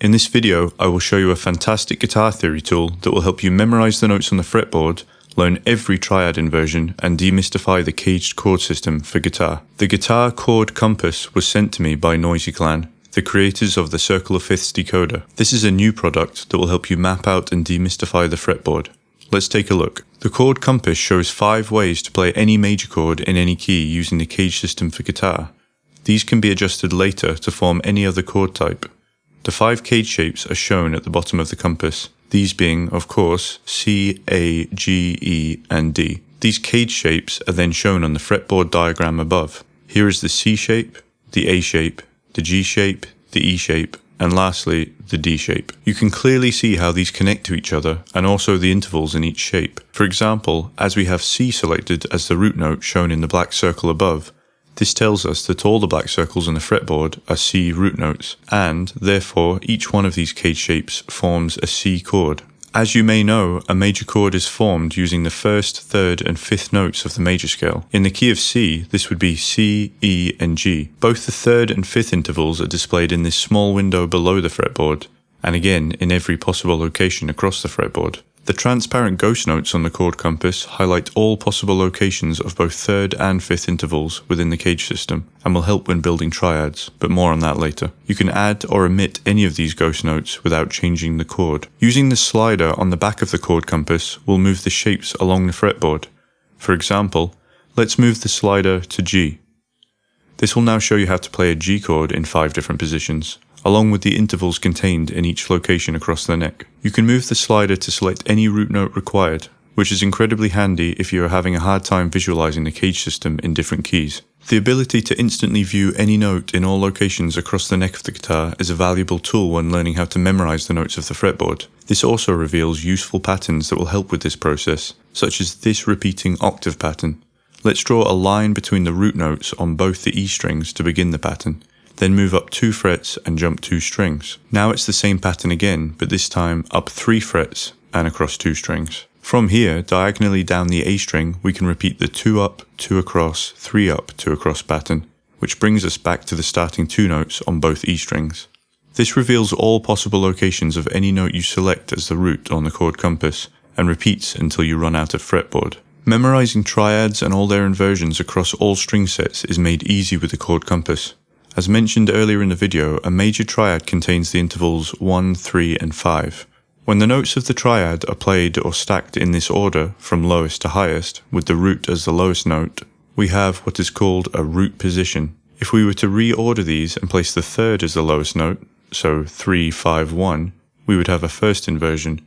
In this video, I will show you a fantastic guitar theory tool that will help you memorize the notes on the fretboard, learn every triad inversion, and demystify the caged chord system for guitar. The guitar Chord Compass was sent to me by Noisy Clan, the creators of the CIRCLE of FIFTHS decoder. This is a new product that will help you map out and demystify the fretboard. Let's take a look. The Chord Compass shows 5 ways to play any major chord in any key using the cage system for guitar. These can be adjusted later to form any other chord type. The 5 cage shapes are shown at the bottom of the compass, these being, of course, C, A, G, E, and D. These cage shapes are then shown on the fretboard diagram above. Here is the C shape, the A shape, the G shape, the E shape, and lastly, the D shape. You can clearly see how these connect to each other and also the intervals in each shape. For example, as we have C selected as the root note shown in the black circle above, this tells us that all the black circles on the fretboard are C root notes, and therefore each one of these cage shapes forms a C chord. As you may know, a major chord is formed using the first, third, and fifth notes of the major scale. In the key of C, this would be C, E, and G. Both the third and fifth intervals are displayed in this small window below the fretboard, and again in every possible location across the fretboard. The transparent ghost notes on the chord compass highlight all possible locations of both third and fifth intervals within the cage system and will help when building triads, but more on that later. You can add or omit any of these ghost notes without changing the chord. Using the slider on the back of the chord compass will move the shapes along the fretboard. For example, let's move the slider to G. This will now show you how to play a G chord in 5 different positions, along with the intervals contained in each location across the neck. You can move the slider to select any root note required, which is incredibly handy if you are having a hard time visualizing the cage system in different keys. The ability to instantly view any note in all locations across the neck of the guitar is a valuable tool when learning how to memorize the notes of the fretboard. This also reveals useful patterns that will help with this process, such as this repeating octave pattern. Let's draw a line between the root notes on both the E strings to begin the pattern. Then move up 2 frets and jump 2 strings. Now it's the same pattern again, but this time up 3 frets and across 2 strings. From here, diagonally down the A string, we can repeat the 2 up, 2 across, 3 up, 2 across pattern, which brings us back to the starting 2 notes on both E strings. This reveals all possible locations of any note you select as the root on the chord compass, and repeats until you run out of fretboard. Memorizing triads and all their inversions across all string sets is made easy with the chord compass. As mentioned earlier in the video, a major triad contains the intervals 1, 3, and 5. When the notes of the triad are played or stacked in this order from lowest to highest, with the root as the lowest note, we have what is called a root position. If we were to reorder these and place the third as the lowest note, so 3, 5, 1, we would have a first inversion.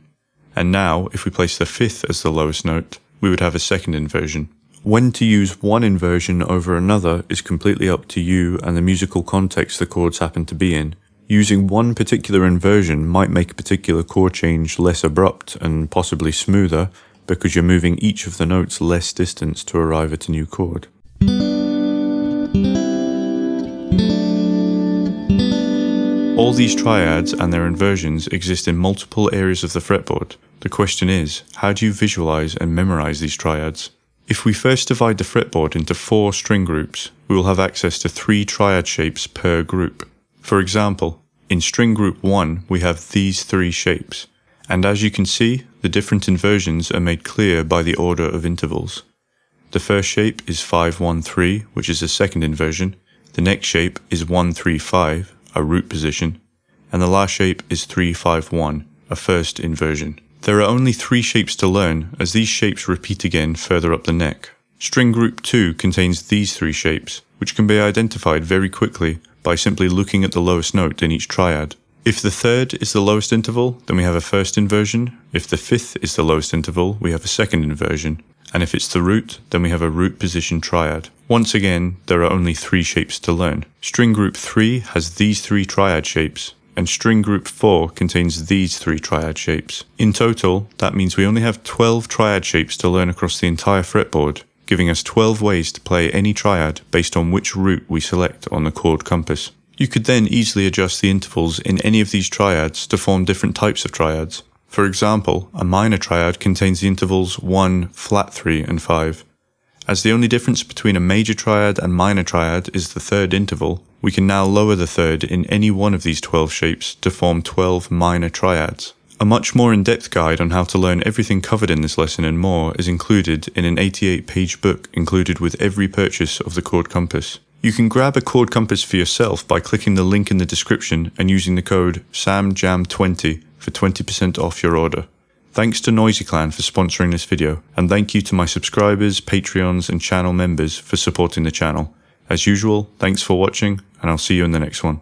And now, if we place the fifth as the lowest note, we would have a second inversion. When to use one inversion over another is completely up to you and the musical context the chords happen to be in. Using one particular inversion might make a particular chord change less abrupt and possibly smoother because you're moving each of the notes less distance to arrive at a new chord. All these triads and their inversions exist in multiple areas of the fretboard. The question is, how do you visualize and memorize these triads? If we first divide the fretboard into 4 string groups, we will have access to 3 triad shapes per group. For example, in string group 1 we have these 3 shapes, and as you can see, the different inversions are made clear by the order of intervals. The first shape is 5-1-3, which is a second inversion, the next shape is 1-3-5, a root position, and the last shape is 3-5-1, a first inversion. There are only 3 shapes to learn, as these shapes repeat again further up the neck. String group 2 contains these 3 shapes, which can be identified very quickly by simply looking at the lowest note in each triad. If the third is the lowest interval, then we have a first inversion. If the fifth is the lowest interval, we have a second inversion. And if it's the root, then we have a root position triad. Once again, there are only 3 shapes to learn. String group 3 has these 3 triad shapes, and string group 4 contains these 3 triad shapes. In total, that means we only have 12 triad shapes to learn across the entire fretboard, giving us 12 ways to play any triad based on which root we select on the chord compass. You could then easily adjust the intervals in any of these triads to form different types of triads. For example, a minor triad contains the intervals 1, flat 3, and 5, As the only difference between a major triad and minor triad is the third interval, we can now lower the third in any one of these 12 shapes to form 12 minor triads. A much more in-depth guide on how to learn everything covered in this lesson and more is included in an 88-page book included with every purchase of the Chord Compass. You can grab a Chord Compass for yourself by clicking the link in the description and using the code SAMJAM20 for 20% off your order. Thanks to NoisyClan for sponsoring this video, and thank you to my subscribers, Patreons and channel members for supporting the channel. As usual, thanks for watching, and I'll see you in the next one.